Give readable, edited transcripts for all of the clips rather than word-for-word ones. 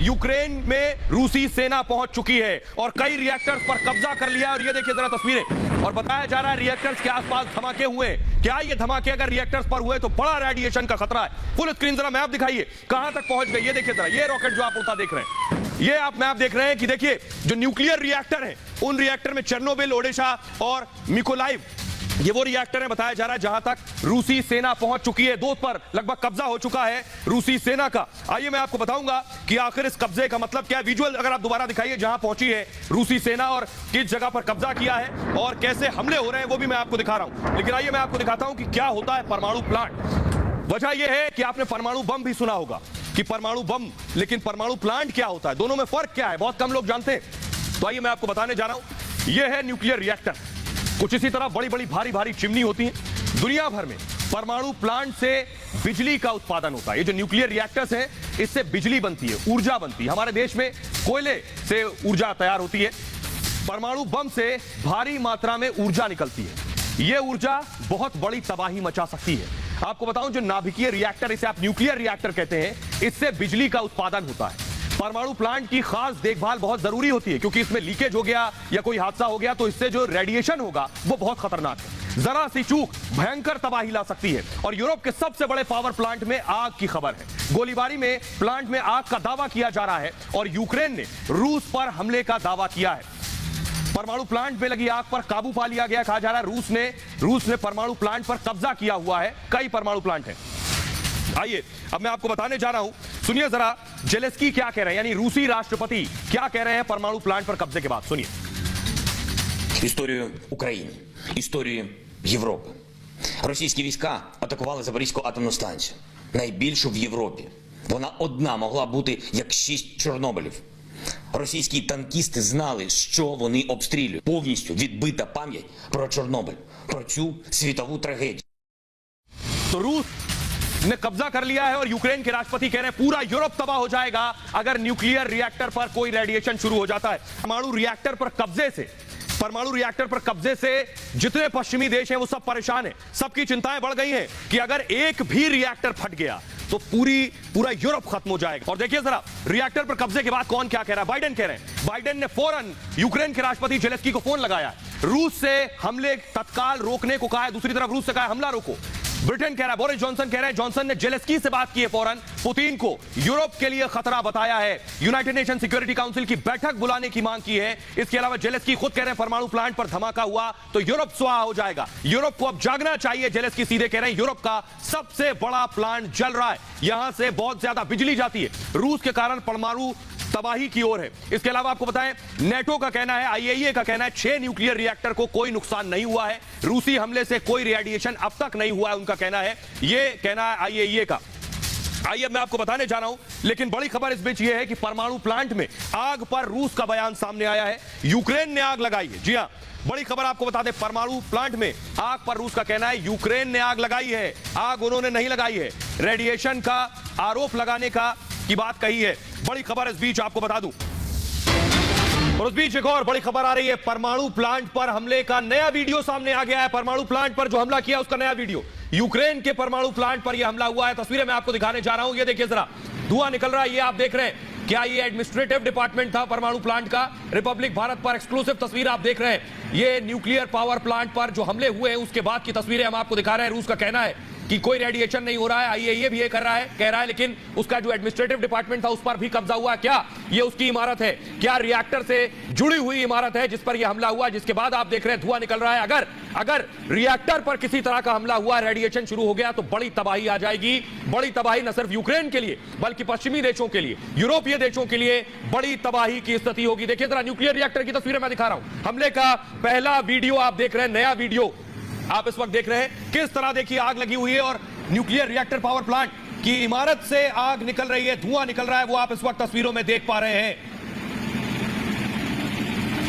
Ukraine में रूसी सेना पहुंच चुकी है और कई रिएक्टर्स पर कब्जा कर लिया। और ये देखिए जरा तस्वीरें, और बताया जा रहा है रिएक्टर्स के आसपास धमाके हुए। क्या ये धमाके अगर रिएक्टर्स पर हुए तो बड़ा रेडिएशन का खतरा है। फुल स्क्रीन जरा मैप दिखाइए कहां तक पहुंच गई। ये देखिए जरा, ये रॉकेट जो आप उड़ता देख रहे हैं, ये आप मैप देख रहे हैं कि देखिए जो न्यूक्लियर रिएक्टर है, उन रिएक्टर में चेर्नोबिल, ओडेशा और मिकोलाइव, ये वो रिएक्टर है बताया जा रहा है जहां तक रूसी सेना पहुंच चुकी है। दो पर लगभग कब्जा हो चुका है रूसी सेना का। आइए मैं आपको बताऊंगा कि आखिर इस कब्जे का मतलब क्या है। विजुअल अगर आप दोबारा दिखाइए जहां पहुंची है रूसी सेना और किस जगह पर कब्जा किया है और कैसे हमले हो रहे हैं वो भी मैं आपको दिखा रहा हूं। लेकिन आइए मैं आपको दिखाता हूं कि क्या होता है परमाणु प्लांट। वजह यह है कि आपने परमाणु बम भी सुना होगा कि परमाणु बम, लेकिन परमाणु प्लांट क्या होता है, दोनों में फर्क क्या है, बहुत कम लोग जानते हैं। तो आइए मैं आपको बताने जा रहा हूं। यह है न्यूक्लियर रिएक्टर। कुछ इसी तरह बड़ी बड़ी भारी भारी चिमनी होती है। दुनिया भर में परमाणु प्लांट से बिजली का उत्पादन होता है। ये जो न्यूक्लियर रिएक्टर्स हैं, इससे बिजली बनती है, ऊर्जा बनती है। हमारे देश में कोयले से ऊर्जा तैयार होती है। परमाणु बम से भारी मात्रा में ऊर्जा निकलती है। यह ऊर्जा बहुत बड़ी तबाही मचा सकती है। आपको बताऊं, जो नाभिकीय रिएक्टर, इसे आप न्यूक्लियर रिएक्टर कहते हैं, इससे बिजली का उत्पादन होता है। परमाणु प्लांट की खास देखभाल बहुत जरूरी होती है क्योंकि इसमें लीकेज हो गया या कोई हादसा हो गया तो इससे जो रेडिएशन होगा वो बहुत खतरनाक है। जरा सी चूक भयंकर तबाही ला सकती है। और यूरोप के सबसे बड़े पावर प्लांट में आग की खबर है। गोलीबारी में प्लांट में आग का दावा किया जा रहा है और यूक्रेन ने रूस पर हमले का दावा किया है। परमाणु प्लांट में लगी आग पर काबू पा लिया गया। कहा जा रहा है रूस ने परमाणु प्लांट पर कब्जा किया हुआ है। कई परमाणु प्लांट है। आइए अब मैं आपको बताने जा रहा हूं, सुनिए जरा जेलेंस्की क्या कह रहे हैं, यानी रूसी राष्ट्रपति क्या कह रहे हैं परमाणु प्लांट पर कब्जे के बाद। सुनिए। Історію України, історію Європи. Російські війська атакували Запорізьку атомну станцію, найбільшу в Європі. Вона одна могла бути як 6 Чорнобилів. Російські танкісти знали, що вони обстрілюють. Повністю відбита пам'ять про Чорнобиль, про цю світову трагедію. तो रूस ने कब्जा कर लिया है और यूक्रेन के राष्ट्रपति कह रहे हैं पूरा यूरोप तबाह हो जाएगा अगर न्यूक्लियर रिएक्टर पर कोई रेडिएशन शुरू हो जाता है। परमाणु रिएक्टर पर कब्जे से जितने पश्चिमी देश हैं वो सब परेशान हैं। सबकी चिंताएं बढ़ गई हैं कि अगर एक भी रिएक्टर फट गया तो पूरा यूरोप खत्म हो जाएगा। और देखिए जरा रिएक्टर पर कब्जे के बाद कौन क्या कह रहा है। बाइडेन कह रहे हैं, बाइडेन ने फौरन यूक्रेन के राष्ट्रपति जेलेंस्की को फोन लगाया, रूस से हमले तत्काल रोकने को कहा है। दूसरी तरफ रूस से कहा है हमला रोको। ब्रिटेन कह रहा है, बोरिस जॉनसन कह रहे हैं, जॉनसन ने जेलेंस्की से बात की है फौरन, पुतिन को यूरोप के लिए खतरा बताया है, यूनाइटेड नेशन सिक्योरिटी काउंसिल की बैठक बुलाने की मांग की है। इसके अलावा जेलेंस्की खुद कह रहे हैं परमाणु प्लांट पर धमाका हुआ तो यूरोप स्वाहा हो जाएगा, यूरोप को अब जागना चाहिए। जेलेंस्की सीधे कह रहे हैं यूरोप का सबसे बड़ा प्लांट जल रहा है, यहां से बहुत ज्यादा बिजली जाती है, रूस के कारण परमाणु तबाही की ओर है। इसके अलावा आपको बताएं, नेटो का कहना है, आईएईए का कहना है 6 न्यूक्लियर रिएक्टर को कोई नुकसान नहीं हुआ है, रूसी हमले से कोई रेडिएशन अब तक नहीं हुआ है, उनका कहना है। ये कहना है आईएईए का। आइए मैं आपको बताने जा रहा हूं, लेकिन बड़ी खबर इस बीच यह है कि परमाणु प्लांट में आग पर रूस का बयान सामने आया है। यूक्रेन ने आग लगाई है। जी हां, बड़ी खबर आपको बता दें, परमाणु प्लांट में आग पर रूस का कहना है यूक्रेन ने आग लगाई है, आग उन्होंने नहीं लगाई है। रेडिएशन का आरोप लगाने की बात कही है। बड़ी खबर इस बीच आपको बता दूं, और उस बीच एक और बड़ी खबर आ रही है, परमाणु प्लांट पर हमले का नया वीडियो सामने आ गया है। परमाणु प्लांट पर जो हमला किया उसका नया वीडियो, यूक्रेन के परमाणु प्लांट पर यह हमला हुआ है। तस्वीरें मैं आपको दिखाने जा रहा हूं, ये देखिए जरा, धुआं निकल रहा है, ये आप देख रहे हैं। क्या ये एडमिनिस्ट्रेटिव डिपार्टमेंट था परमाणु प्लांट का? रिपब्लिक भारत पर एक्सक्लूसिव तस्वीर आप देख रहे हैं। ये न्यूक्लियर पावर प्लांट पर जो हमले हुए हैं उसके बाद की तस्वीरें हम आपको दिखा रहे हैं। रूस का कहना है कि कोई रेडिएशन नहीं हो रहा है, आईएईए भी ये कह रहा है, लेकिन उसका जो एडमिनिस्ट्रेटिव डिपार्टमेंट था उस पर भी कब्जा हुआ। क्या ये उसकी इमारत है? क्या रिएक्टर से जुड़ी हुई इमारत है जिस पर यह हमला हुआ, जिसके बाद आप देख रहे हैं धुआं निकल रहा है। अगर रिएक्टर पर किसी तरह का हमला हुआ, रेडिएशन शुरू हो गया तो बड़ी तबाही आ जाएगी। बड़ी तबाही न सिर्फ यूक्रेन के लिए बल्कि पश्चिमी देशों के लिए, यूरोपीय देशों के लिए बड़ी तबाही की स्थिति होगी। देखिए जरा न्यूक्लियर रिएक्टर की तस्वीरें मैं दिखा रहा हूं। हमले का पहला वीडियो आप देख रहे हैं, नया वीडियो आप इस वक्त देख रहे हैं। किस तरह देखिए आग लगी हुई है और न्यूक्लियर रिएक्टर पावर प्लांट की इमारत से आग निकल रही है, धुआं निकल रहा है, वो आप इस वक्त तस्वीरों में देख पा रहे हैं।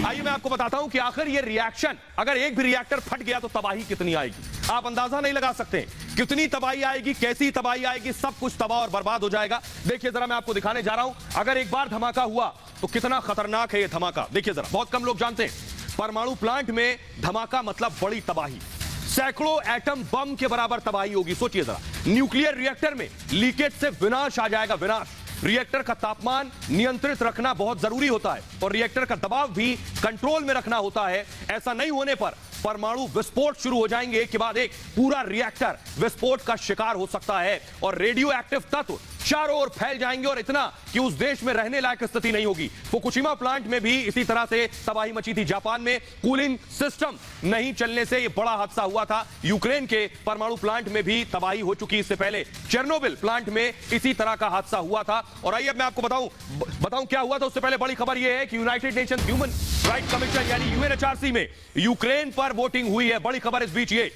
आइए मैं आपको बताता हूं कि आखिर ये रिएक्शन, अगर एक भी रिएक्टर फट गया तो तबाही कितनी आएगी, आप अंदाजा नहीं लगा सकते। कितनी तबाही आएगी, कैसी तबाही आएगी, सब कुछ तबाह और बर्बाद हो जाएगा। देखिए जरा मैं आपको दिखाने जा रहा हूं, अगर एक बार धमाका हुआ तो कितना खतरनाक है ये धमाका। देखिए जरा, बहुत कम लोग जानते हैं परमाणु प्लांट में धमाका मतलब बड़ी तबाही, सैकड़ों एटम बम के बराबर तबाही होगी। सोचिए जरा, न्यूक्लियर रिएक्टर में लीकेज से विनाश आ जाएगा, विनाश। रिएक्टर का तापमान नियंत्रित रखना बहुत जरूरी होता है और रिएक्टर का दबाव भी कंट्रोल में रखना होता है। ऐसा नहीं होने पर परमाणु विस्फोट शुरू हो जाएंगे, एक के बाद एक पूरा रिएक्टर विस्फोट का शिकार हो सकता है और रेडियो एक्टिव तत्व चारों ओर फैल जाएंगे और इतना कि उस देश में रहने लायक स्थिति नहीं होगी। फुकुशिमा प्लांट में भी इसी तरह से तबाही मची थी। जापान में कूलिंग सिस्टम नहीं चलने से यह बड़ा हादसा हुआ था। यूक्रेन के परमाणु प्लांट में भी तबाही हो चुकी। इससे पहले चेरनोबिल प्लांट में इसी तरह का हादसा हुआ था। और आइए अब मैं आपको बताऊं क्या हुआ था। उससे पहले बड़ी खबर यह है कि United nation human right commission यानी यूएनएचआरसी में यूक्रेन पर वोटिंग हुई है। बड़ी खबर इस बीच ये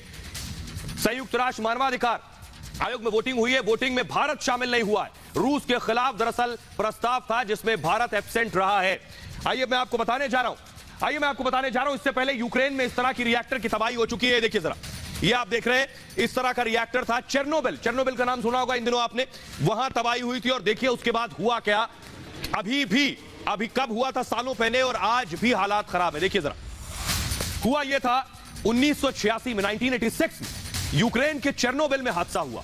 संयुक्त राष्ट्र मानवाधिकार आयोग में वोटिंग हुई है। वोटिंग में भारत शामिल नहीं हुआ है। रूस के खिलाफ दरअसल प्रस्ताव था जिसमें भारत एब्सेंट रहा है। आइए मैं आपको बताने जा रहा हूं इससे पहले यूक्रेन में इस तरह की रिएक्टर की तबाही हो चुकी है। देखिए जरा, ये आप देख रहे हैं इस तरह का रिएक्टर था। चेरनोबिल का नाम सुना होगा इन दिनों आपने, वहां तबाही हुई थी और देखिए उसके बाद हुआ क्या। अभी कब हुआ था, सालों पहले, और आज भी हालात खराब है। देखिए जरा, हुआ यह था 1986 में, 1986 में यूक्रेन के चेरनोबिल में हादसा हुआ।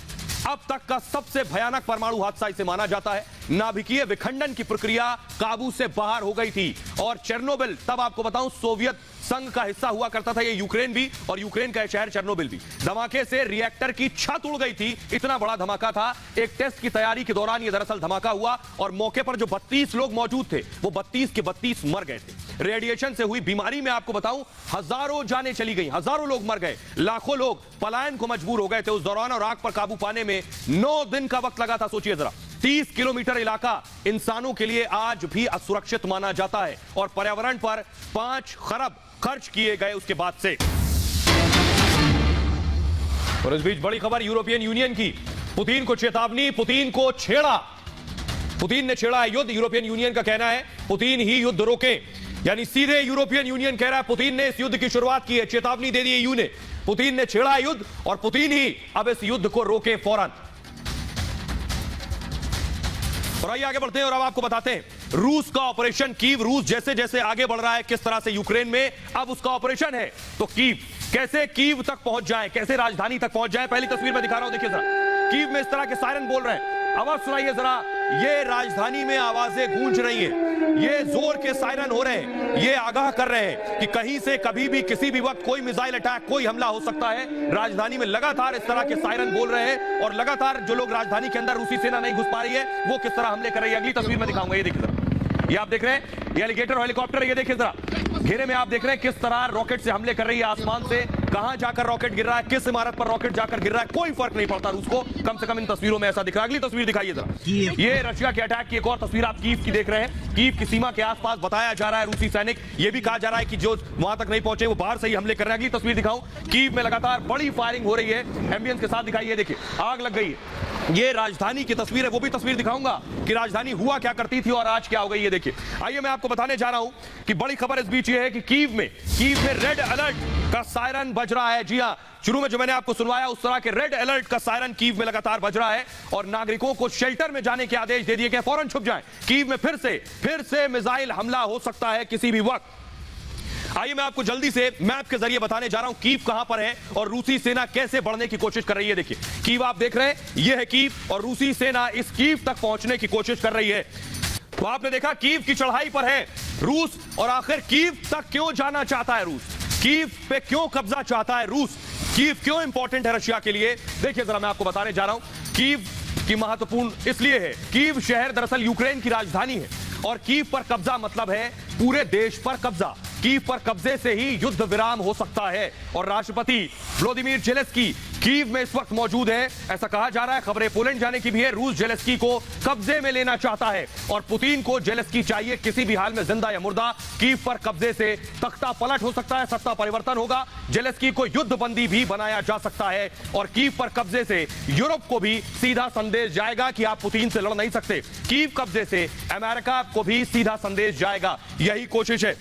अब तक का सबसे भयानक परमाणु हादसा इसे माना जाता है। नाभिकीय विखंडन की प्रक्रिया काबू से बाहर हो गई थी और चेरनोबिल, तब आपको बताऊं, सोवियत संघ का हिस्सा हुआ करता था ये यूक्रेन भी, और यूक्रेन का शहर चेरनोबिल भी। धमाके से रिएक्टर की छत उड़ गई थी, इतना बड़ा धमाका था। एक टेस्ट की तैयारी के दौरान ये दरअसल धमाका हुआ और मौके पर जो 32 लोग मौजूद थे वो 32 के 32 मर गए थे। रेडिएशन से हुई बीमारी में आपको बताऊं हजारों जानें चली गई, हजारों लोग मर गए, लाखों लोग पलायन को मजबूर हो गए थे उस दौरान। और आग पर काबू पाने में 9 दिन का वक्त लगा था। सोचिए जरा, 30 किलोमीटर इलाका इंसानों के लिए आज भी असुरक्षित माना जाता है और पर्यावरण पर 5 खरब खर्च किए गए उसके बाद से। और इस बीच बड़ी खबर यूरोपियन यूनियन की। पुतिन को चेतावनी, पुतिन को छेड़ा, पुतिन ने छेड़ा युद्ध। यूरोपियन यूनियन का कहना है पुतिन ही युद्ध रोके, यानी सीधे यूरोपियन यूनियन कह रहा है पुतिन ने इस युद्ध की शुरुआत की है, चेतावनी दे दी है यूने। पुतिन ने छेड़ा युद्ध और पुतिन ही अब इस युद्ध को रोके फौरन। और आइए आगे बढ़ते हैं और अब आपको बताते हैं रूस का ऑपरेशन कीव। रूस जैसे जैसे आगे बढ़ रहा है किस तरह से यूक्रेन में अब उसका ऑपरेशन है, तो कीव कैसे कीव तक पहुंच जाए, कैसे राजधानी तक पहुंच जाए। पहली तस्वीर में दिखा रहा हूं, देखिए जरा, कीव में इस तरह के सायरन बोल रहे हैं। आवाज सुनाइए जरा, ये राजधानी में आवाजें गूंज रही हैं, ये जोर के सायरन हो रहे हैं, ये आगाह कर रहे हैं कि कहीं से कभी भी किसी भी वक्त कोई मिसाइल अटैक, कोई हमला हो सकता है। राजधानी में लगातार इस तरह के सायरन बोल रहे हैं और लगातार जो लोग राजधानी के अंदर रूसी सेना नहीं घुस पा रही है वो किस तरह हमले कर रही है। अगली तस्वीर में दिखाऊंगा, ये देखिए जरा, ये आप देख रहे हैं, ये एलिगेटर हेलीकॉप्टर, ये देखिए जरा, घेरे में आप देख रहे हैं किस तरह रॉकेट से हमले कर रही है आसमान से। कहां जाकर रॉकेट गिर रहा है, किस इमारत पर रॉकेट जाकर गिर रहा है, कोई फर्क नहीं पड़ता रूस को, कम से कम इन तस्वीरों में ऐसा दिख रहा है। अगली तस्वीर दिखाइए जरा, ये रशिया के अटैक की एक और तस्वीर आप कीव की देख रहे हैं। कीव की सीमा के आसपास बताया जा रहा है रूसी सैनिक, ये भी कहा जा रहा है कि जो वहां तक नहीं पहुंचे वो बाहर से ही हमले कर रहे हैं। अगली तस्वीर दिखाऊं, कीव में लगातार बड़ी फायरिंग हो रही है, एम्बियंस के साथ दिखाइए, देखिए आग लग गई है। ये राजधानी की तस्वीर है, वो भी तस्वीर दिखाऊंगा कि राजधानी हुआ क्या करती थी और आज क्या हो गई है। देखिए, आइए मैं आपको बताने जा रहा हूं कि बड़ी खबर इस बीच ये है कि कीव में रेड अलर्ट का सायरन बज रहा है। जी हां, शुरू में जो मैंने आपको सुनवाया उस तरह के रेड अलर्ट का सायरन कीव में लगातार बज रहा है और नागरिकों को शेल्टर में जाने के आदेश दे दिए गए, फौरन छुप जाएं। कीव में फिर से मिसाइल हमला हो सकता है किसी भी वक्त। आइए मैं आपको जल्दी से मैप के जरिए बताने जा रहा हूं कीव कहां पर है और रूसी सेना कैसे बढ़ने की कोशिश कर रही है। देखिए, कीव आप देख रहे हैं, यह है कीव और रूसी सेना इस कीव तक पहुंचने की कोशिश कर रही है। तो आपने देखा कीव की चढ़ाई पर है रूस और आखिर कीव तक क्यों जाना चाहता है रूस, कीव पे क्यों कब्जा चाहता है रूस, कीव क्यों इंपॉर्टेंट है रशिया के लिए। देखिए जरा, मैं आपको बताने जा रहा हूं कीव की महत्वपूर्ण इसलिए है, कीव शहर दरअसल यूक्रेन की राजधानी है और कीव पर कब्जा मतलब है पूरे देश पर कब्जा। कीव पर कब्जे से ही युद्ध विराम हो सकता है और राष्ट्रपति व्लादिमीर जेलेंस्की कीव में इस वक्त मौजूद है, ऐसा कहा जा रहा है। खबरें पोलैंड जाने की भी है। रूस जेलेंस्की को कब्जे में लेना चाहता है और पुतिन को जेलेंस्की चाहिए किसी भी हाल में, जिंदा या मुर्दा। कीव पर कब्जे से तख्ता पलट हो सकता है, सत्ता परिवर्तन होगा, जेलेंस्की को युद्धबंदी भी बनाया जा सकता है और कीव पर कब्जे से यूरोप को भी सीधा संदेश जाएगा कि आप पुतिन से लड़ नहीं सकते। कीव कब्जे से अमेरिका को भी सीधा संदेश जाएगा, यही कोशिश है।